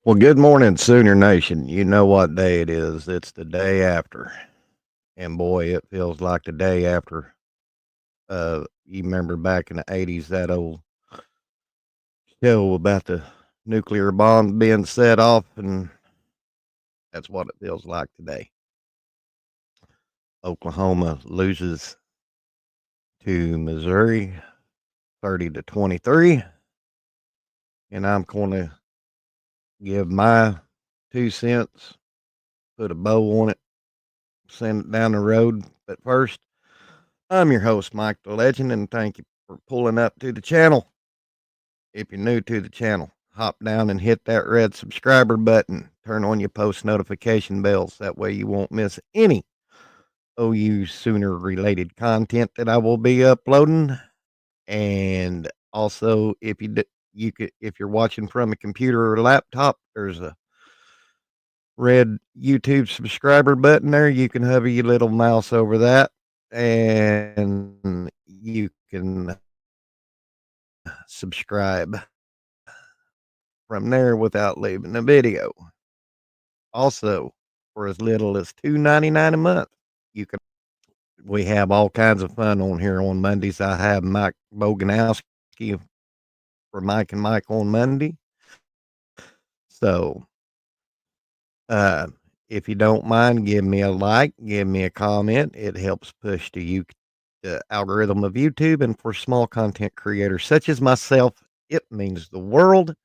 Well, good morning, Sooner Nation. You know what day it is. It's the day after. And boy, it feels like the day after. You remember back in the 80s, that old show about the nuclear bomb being set off, and that's what it feels like today. Oklahoma loses to Missouri 30-23. And I'm going to give my 2 cents, put a bow on it, send it down the road. But first, I'm your host, Mike the Legend, and thank you for pulling up to the channel. If you're new to the channel, hop down and hit that red subscriber button. Turn on your post notification bells. That way you won't miss any OU Sooner related content that I will be uploading. And also, if you're watching from a computer or laptop, there's a red YouTube subscriber button there. You can hover your little mouse over that, and you can subscribe from there without leaving the video. Also, for as little as $2.99 a month, you can. We have all kinds of fun on here on Mondays. I have Mike Boganowski for Mike and Mike on Monday. So, uh, if you don't mind, give me a like, give me a comment. It helps push the algorithm of YouTube, and for small content creators such as myself, it means the world.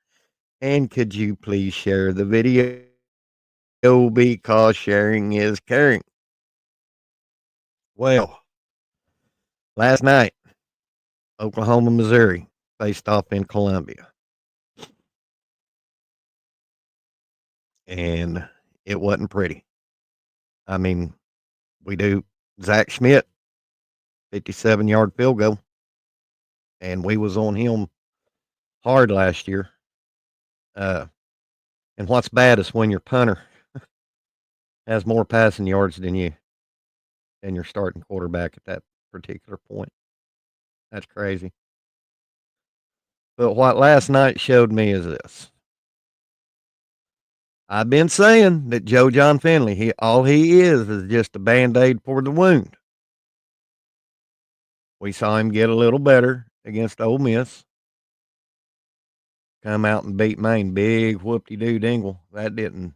And could you please share the video because sharing is caring? Well, last night, Oklahoma, Missouri faced off in Columbia, and it wasn't pretty. I mean, we do Zach Schmidt, 57-yard field goal, and we was on him hard last year. Uh, and what's bad is when your punter has more passing yards than your starting quarterback at that particular point. That's crazy. But what last night showed me is this. I've been saying that Joe John Finley, all he is just a band-aid for the wound. We saw him get a little better against Ole Miss. Come out and beat Maine, big whoop-de-doo dingle. That didn't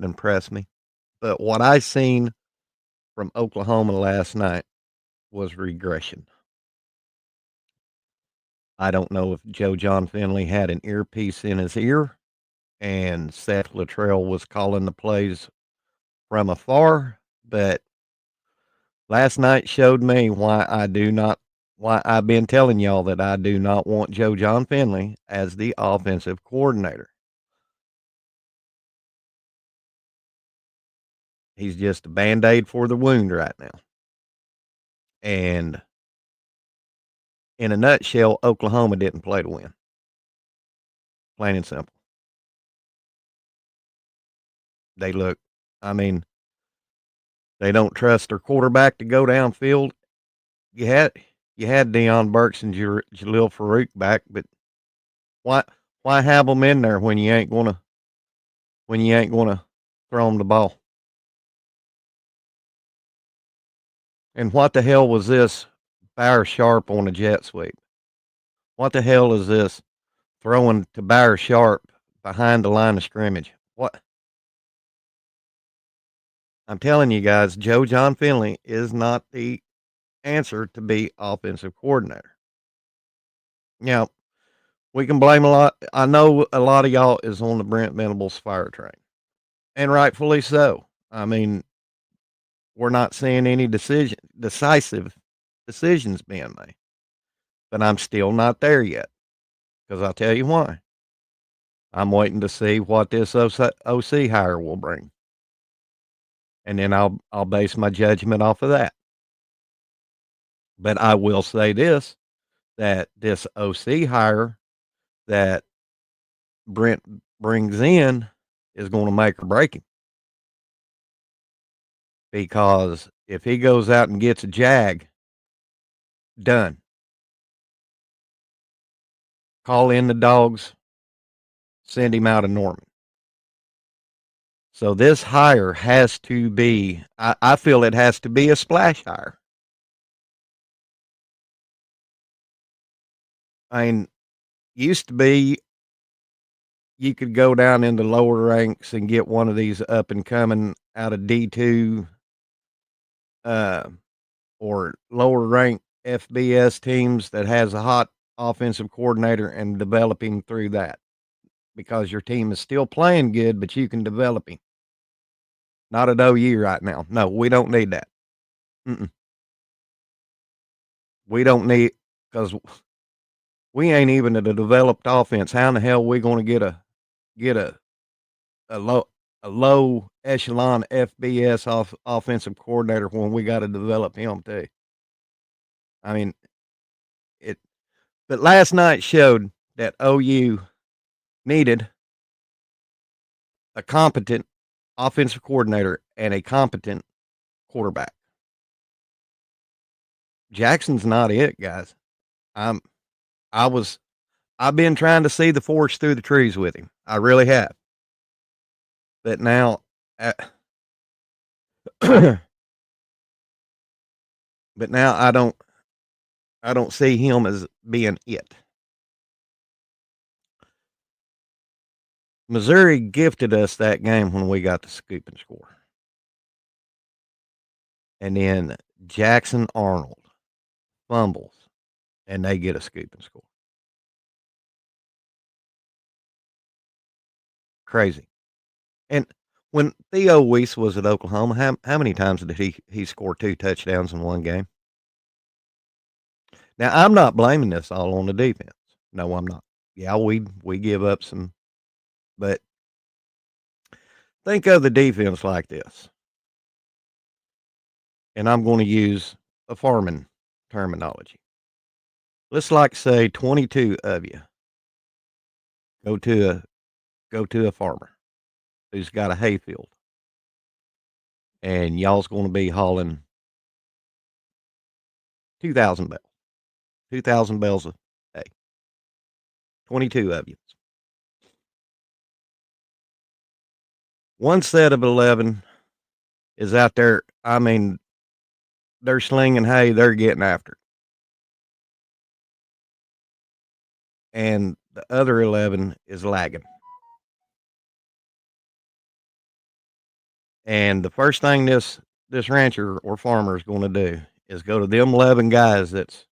impress me. But what I seen from Oklahoma last night was regression. I don't know if Joe John Finley had an earpiece in his ear and Seth Luttrell was calling the plays from afar, but last night showed me why I've been telling y'all that I do not want Joe John Finley as the offensive coordinator. He's just a band-aid for the wound right now. And in a nutshell, Oklahoma didn't play to win. Plain and simple. They look, I mean, they don't trust their quarterback to go downfield. You had you had Deion Burks and Jalil Farouk back, but why why have them in there when you ain't gonna throw them the ball? And what the hell was this Bauer Sharp on a jet sweep? What the hell is this throwing to Bauer Sharp behind the line of scrimmage? What? I'm telling you guys, Joe John Finley is not the answer to be offensive coordinator. Now, we can blame a lot. I know a lot of y'all is on the Brent Venables fire train, and rightfully so. I mean, we're not seeing any decisive decisions being made, but I'm still not there yet because I'll tell you why. I'm waiting to see what this OC hire will bring, and then I'll base my judgment off of that. But I will say this: that this OC hire that Brent brings in is going to make or break him. Because if he goes out and gets a jag, done. Call in the dogs, send him out of Norman. So this hire has to be, I feel it has to be a splash hire. I mean, used to be you could go down in the lower ranks and get one of these up and coming out of D2 uh, or lower ranked FBS teams that has a hot offensive coordinator and develop him through that because your team is still playing good, but you can develop him. Not at OU right now. No, we don't need that. Mm-mm. We don't need because we ain't even at a developed offense. How in the hell are we going to get a low echelon FBS offensive coordinator when we got to develop him too? I mean, it. But last night showed that OU needed a competent offensive coordinator and a competent quarterback. Jackson's not it, guys. I'm I was I've been trying to see the forest through the trees with him. I really have. But now but now I don't see him as being it. Missouri gifted us that game when we got the scoop and score. And then Jackson Arnold fumbles and they get a scoop and score. Crazy. And when Theo Weiss was at Oklahoma, how many times did he score 2 touchdowns in one game? Now, I'm not blaming this all on the defense. No, I'm not. Yeah, we give up some, but think of the defense like this. And I'm going to use a farming terminology. Let's like say 22 of you go to a farmer who's got a hayfield, and y'all's going to be hauling 2,000 bales, 2,000 bales of hay. 22 of you. One set of 11 is out there. I mean, they're slinging hay, they're getting after it. And the other 11 is lagging. And the first thing this rancher or farmer is going to do is go to them 11 guys that's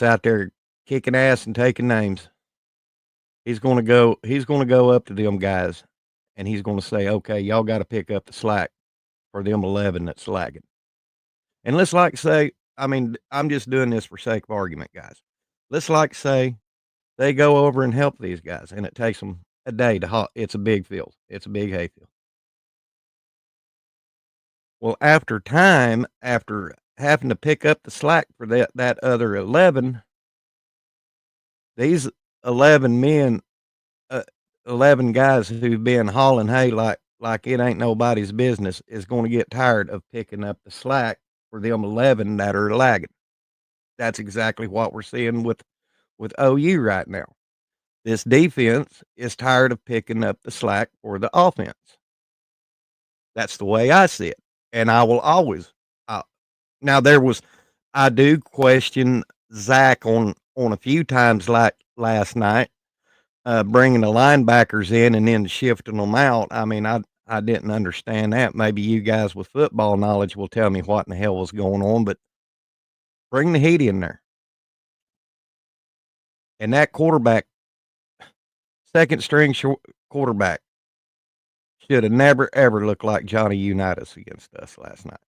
out there kicking ass and taking names. He's going to go up to them guys and he's going to say, "Okay, y'all got to pick up the slack for them 11 that's lagging." And let's like say, I mean, I'm just doing this for sake of argument, guys. Let's like say they go over and help these guys and it takes them a day to haul. It's a big field. It's a big hay field. Well, after time, after having to pick up the slack for that other 11, these 11 men, uh, 11 guys who've been hauling hay like it ain't nobody's business is going to get tired of picking up the slack for them 11 that are lagging. That's exactly what we're seeing with OU right now. This defense is tired of picking up the slack for the offense. That's the way I see it, and I will always. Uh, now I do question Zach on a few times like last night, bringing the linebackers in and then shifting them out. I mean, I didn't understand that. Maybe you guys with football knowledge will tell me what in the hell was going on, but bring the heat in there. And that quarterback, second string quarterback, should have never ever looked like Johnny Unitas against us last night.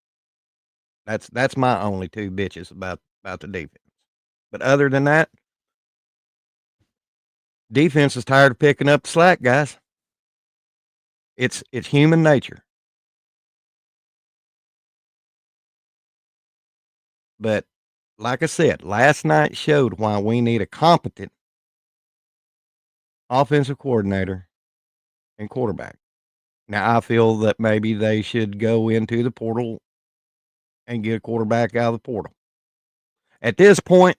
That's my only two bitches about the defense. But other than that, defense is tired of picking up the slack, guys. It's human nature. But like I said, last night showed why we need a competent offensive coordinator and quarterback. Now I feel that maybe they should go into the portal and get a quarterback out of the portal. At this point,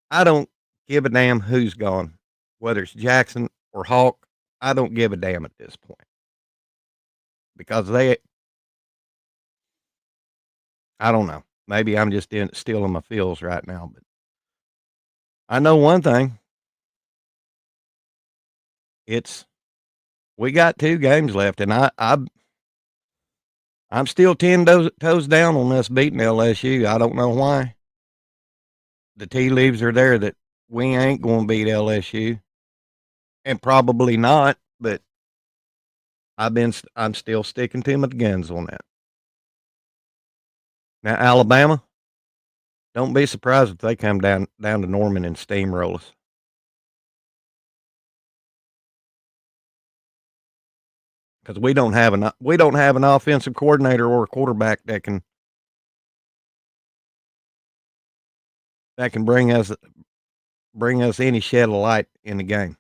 I don't give a damn who's gone, whether it's Jackson or Hawk, I don't give a damn at this point because I don't know. Maybe I'm just still in my feels right now, but I know one thing. It's we got 2 games left, and I'm still 10 toes down on us beating LSU. I don't know why. The tea leaves are there that we ain't going to beat LSU, and probably not. But I'm still sticking to my guns on that. Now Alabama, don't be surprised if they come down to Norman and steamroll us. Because we don't have an offensive coordinator or a quarterback that can bring us any shed of light in the game.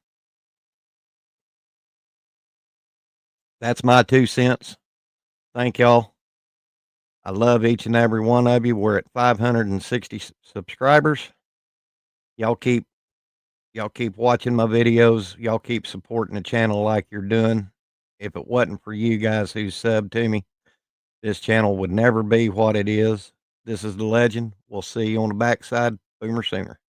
That's my 2 cents. Thank y'all. I love each and every one of you. We're at 560 subscribers. Y'all keep watching my videos. Y'all keep supporting the channel like you're doing. If it wasn't for you guys who subbed to me, this channel would never be what it is. This is the legend. We'll see you on the backside. Boomer Sooner.